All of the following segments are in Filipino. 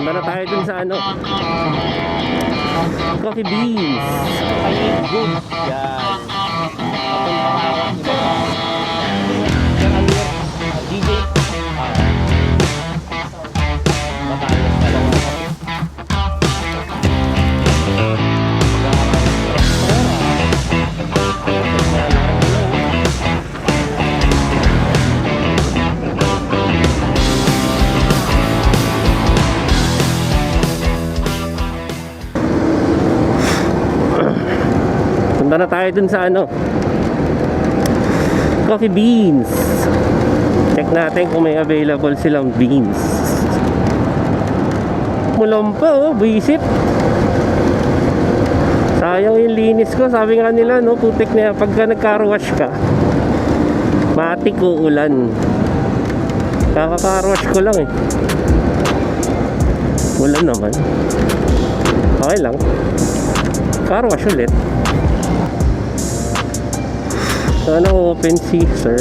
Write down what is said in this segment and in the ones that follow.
Punta na tayo dun sa ano, Coffee Beans. Ay, good. Yan. Kapag pangawan, di ba? Sir Amir, DJ. Batalyon ka lang. Punta na tayo dun sa ano, Coffee Beans. Check natin kung may available silang beans. Mulong pa oh, visit. Sayang yung linis ko. Sabi nga nila no, putik na yan pagka nagka-wash ka. Matik uulan. Kaka-car-wash ko lang eh. Wala naman. Okay lang. Car-wash ulit. Sana open Caesar.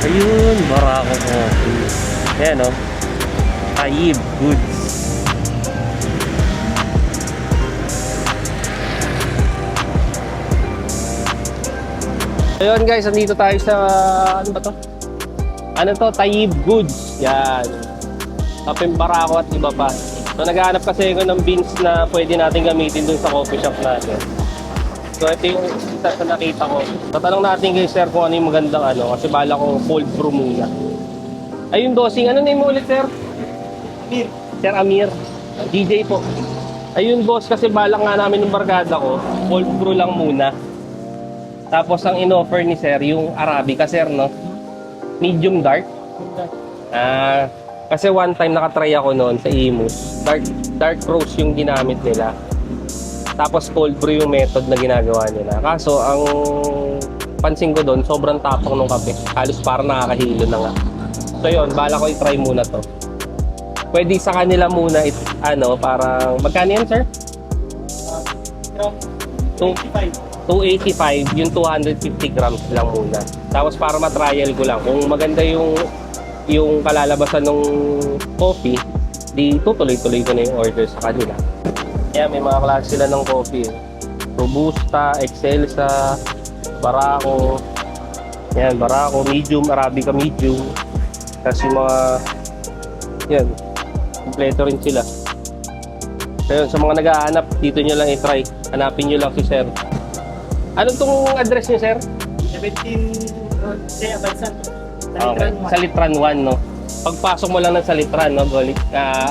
Ayun, Barako Coffee. Ayan o, Taib Goods. Ayun guys, andito tayo sa, ano ba to? Ano to? Taib Goods. Yan. Kapeng Barako at iba pa. So naghahanap kasi ako ng beans na pwede natin gamitin dun sa coffee shop natin. So ito yung isa sa nakita ko. Tatanong natin kay sir kung ano yung magandang ano. Kasi bala ko cold brew muna. Ayun dosing. Ano name mo ulit sir? Amir. Sir Amir. DJ po. Ayun boss kasi balak nga namin ng barkada ko. Cold brew lang muna. Tapos ang in-offer ni sir yung Arabica sir no? Medium dark. Kasi one time nakatry ako noon sa Imus. Dark roast yung ginamit nila. Tapos cold brew yung method na ginagawa nila. Kaso ang pansin ko doon, sobrang tapang ng kape. Halos parang nakakahilo na nga. So yun, bala ko i-try muna to. Pwede sa kanila muna, ano, parang, magkano yan sir? 285, yung 250 grams lang muna. Tapos para matrial ko lang, kung maganda yung kalalabasan ng coffee, di tutuloy-tuloy ko na yung order sa kanila. Kaya may mga klase sila ng coffee. Robusta, Excelsa, Barako. Yan, Barako, medium, Arabica medium. Kasi mga, yan, kompleto rin sila. Kaya sa mga nag-aanap, dito nyo lang i-try. Hanapin nyo lang si sir. Anong tong address nyo, sir? 17 Jaya Bansan. Okay. Sa Litran 1, no? Pagpasok mo lang ng Salitran, no?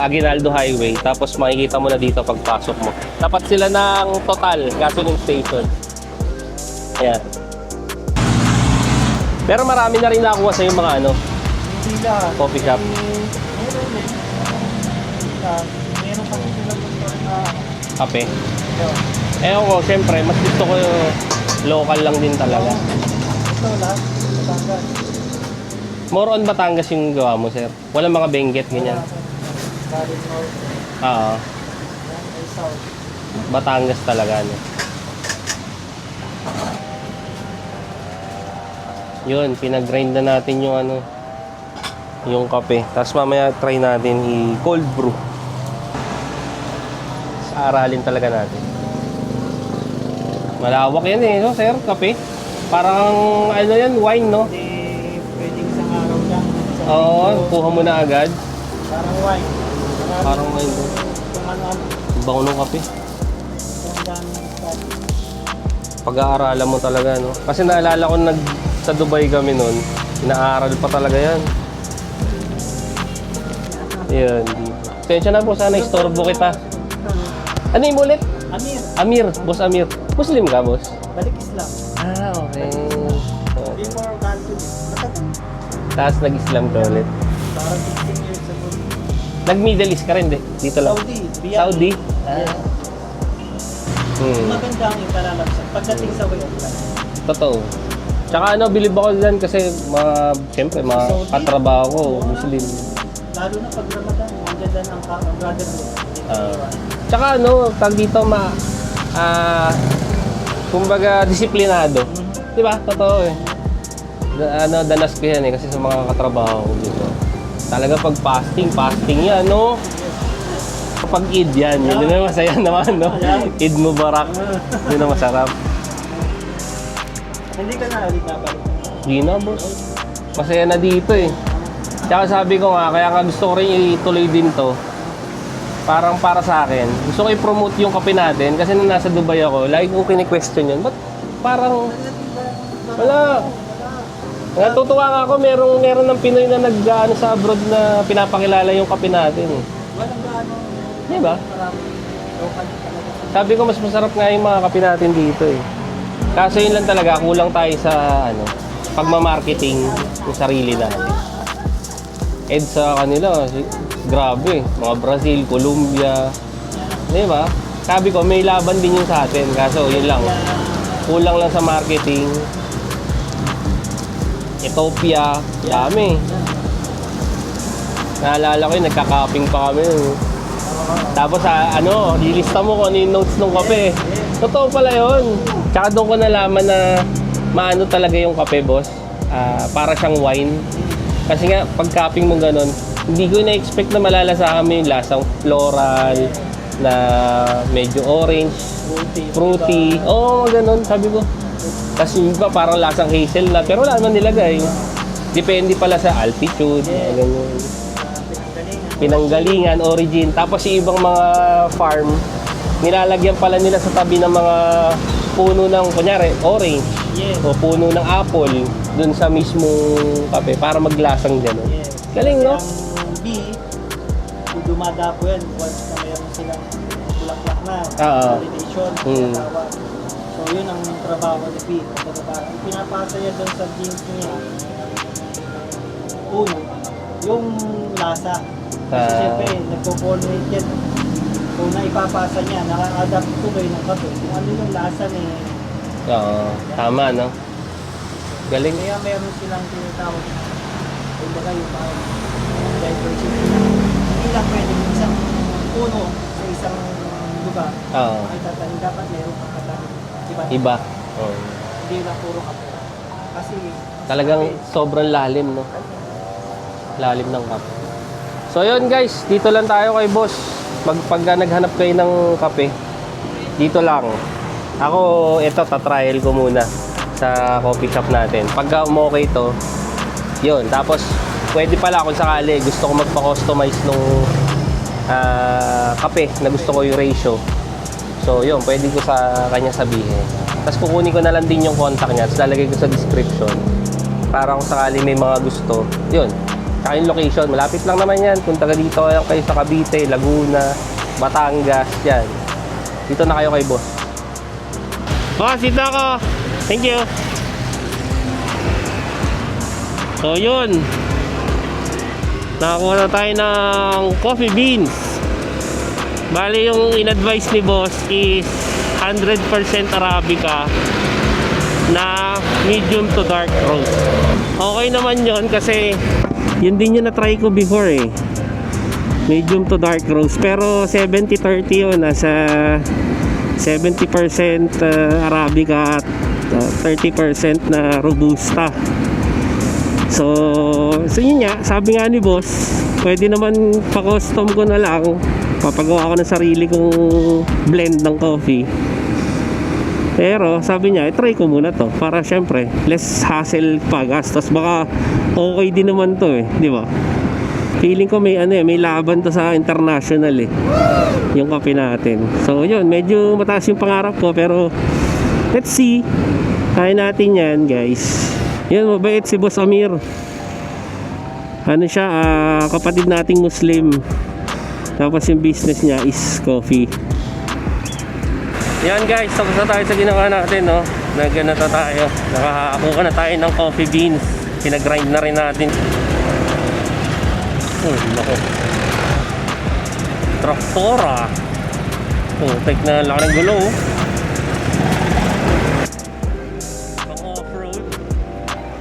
Aguinaldo Highway. Tapos makikita mo na dito pagpasok mo. Tapat sila ng Total Gasoline Station. Ayan. Pero marami na rin nakuha sa yung mga ano, coffee shop. Meron pa sila motor na Kape. Ewan ko, syempre, mas gusto ko yung local lang din talaga. ito lahat. Batangas. More on Batangas yung gawa mo, sir. Walang mga benggit, ganyan. Galing North. Oo. Ay South. Batangas talaga, no? Yun, pinag-grind na natin yung ano, yung kape. Tapos mamaya try natin i-cold brew. Sa aralin talaga natin. Malawak yan eh, no, sir? Kape. Parang, ano yan, wine, no? Hindi pwedeng isang araw lang. Oo, kuha mo na agad. Parang wine. Parang wine. Kung ano-ano. Bango ng kape. Kung dami ng study. Pag-aaralan mo talaga, no? Kasi naalala ko sa Dubai kami noon, inaaral pa talaga yan. Yan, dito. Tensya na po, sana istorbo kita. Ano yung ulit? Amir. Amir, boss Amir. Muslim ka, boss? Balik Islam. Okay. Before Catholic. Tapos nag-Islam ka ulit. Parang 16 years ago. Nag-Middle East ka rin, dito lang. Saudi. Riyadh. Saudi? Yes. Maganda ang ikalalabsan. Pagdating sa way of life. Totoo. Tsaka bilib ako dyan kasi siyempre, mga katrabaho ko, Muslim. Lalo na pag Ramadan, maganda ang brotherhood. Tsaka tag dito, kumbaga, disiplinado. Di ba? Totoo eh. Danas ko yan eh, kasi sa mga katrabaho ko dito. Talaga pag fasting yan, no? Kapag Eid yan, yun na masaya naman, no? Eid Mubarak, yun na masarap. Hindi ka na ulit nabalik. Hindi na, boss. Masaya na dito eh. Tsaka sabi ko nga, kaya nga gusto ko rin ituloy din to. Parang para sa akin. Gusto ko i-promote yung kape natin kasi nung nasa Dubai ako, lagi ko kini-question yun. Ba't parang wala. Natutuwa nga ako, meron ng Pinoy na nag-ano sa abroad na pinapakilala yung kape natin. Walang gaano. Di ba? Local talaga. Sabi ko mas masarap nga yung mga kape natin dito eh. Kaso yun lang talaga, kulang tayo sa pagmamarketing yung sarili natin. Sa kanila, grabe, mga Brazil, Colombia, di ba? Sabi ko, may laban din yun sa atin, kaso yun lang, kulang lang sa marketing. Ethiopia, dami. Naalala ko yun, nagka-cupping pa kami. Tapos nilista mo kung ano yung notes ng kape. Totoo pala yun. Tsaka doon ko nalaman na maano talaga yung kape, boss. Para siyang wine. Kasi nga, pag cupping mo ganun, hindi ko na-expect na malalasa kami yung lasang floral, na medyo orange, fruity. Oo, ganun, sabi ko. Tapos yung iba parang lasang hazelnut, pero wala naman nilagay. Depende pala sa altitude, ganun. Pinanggalingan, origin. Tapos yung ibang mga farm, nilalagyan pala nila sa tabi ng mga puno ng, kunyari, orange. Yes. O puno ng apple dun sa mismong kape para maglasang gano'n. Yes. Galing, no? Ang bee, dumadapo yan once na mayroon silang bulaklak na, pollination, tawag. So yun ang trabaho ni bee. Ang pinapasa yan doon sa beans niya, uno, yung lasa. Kasi siyempre, nagpo-pollinate yan. Kung naipapasa niya, naka-adapt tuloy ng kape. Kung ano yung lasa niya. Oo, tama, no? Galing. Kaya meron silang tinatawag na kumbaga yung diversity. Hindi lang pwede isang puno sa isang lugar. Oo. Ay tatanim, dapat meron kang katanim. Iba. Oo. Hindi lang puro kape. Kasi Talagang sobrang lalim, no? Lalim ng kape. So yun guys, dito lang tayo kay boss. Pagka naghanap kayo ng kape, dito lang. Ako, tatrial ko muna sa coffee shop natin. Pagka okay to, yun. Tapos, pwede pala kung sakali gusto ko magpa-customize nung kape na gusto ko yung ratio. So, yun. Pwede ko sa kanya sabihin. Tapos, kukunin ko na lang din yung contact niya. Tapos, lalagay ko sa description. Para kung sakali may mga gusto, yun. Tsaka yung location, malapit lang naman yan. Kung taga dito kayo sa Cavite, Laguna, Batangas, yan. Dito na kayo kay boss. Boss, dito ako. Thank you. So, yun. Nakakuha na tayo ng coffee beans. Bali, yung in-advise ni boss is 100% Arabica na medium to dark roast. Okay naman yun kasi yun din yung na-try ko before eh. Medium to dark roast. Pero 70-30 yun. Nasa 70% Arabica at 30% na Robusta. So yun nga, sabi nga ni boss, pwede naman pa-custom ko na lang. Papagawa ko ng sarili kong blend ng coffee. Pero sabi niya, try ko muna to para syempre less hassle pa, gastos. Baka okay din naman to eh, di ba? Feeling ko may may laban to sa international eh, yung kape natin. So yun, medyo mataas yung pangarap ko pero let's see. Kaya natin yan guys. Yan, mabait si Boss Amir. Ano siya, kapatid nating Muslim. Tapos yung business niya is coffee. Yan guys, tapos na tayo sa ginawa natin, no? Nagganata tayo. Nakakuha na tayo ng coffee beans. Pinagrind na rin natin. Oh, nako. Traktora. Putik na laki ng gulo. Pang-off-road.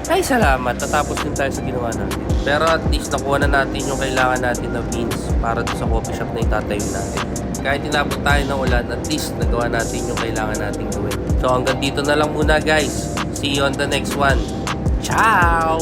Ay, salamat. Tatapos din tayo sa ginawa natin. Pero at least nakuha na natin yung kailangan natin na beans para sa coffee shop na itatayo natin. Kahit tinapos tayo ng ulan, at least nagawa natin yung kailangan natin gawin. So hanggang dito na lang muna guys. See you on the next one. Ciao!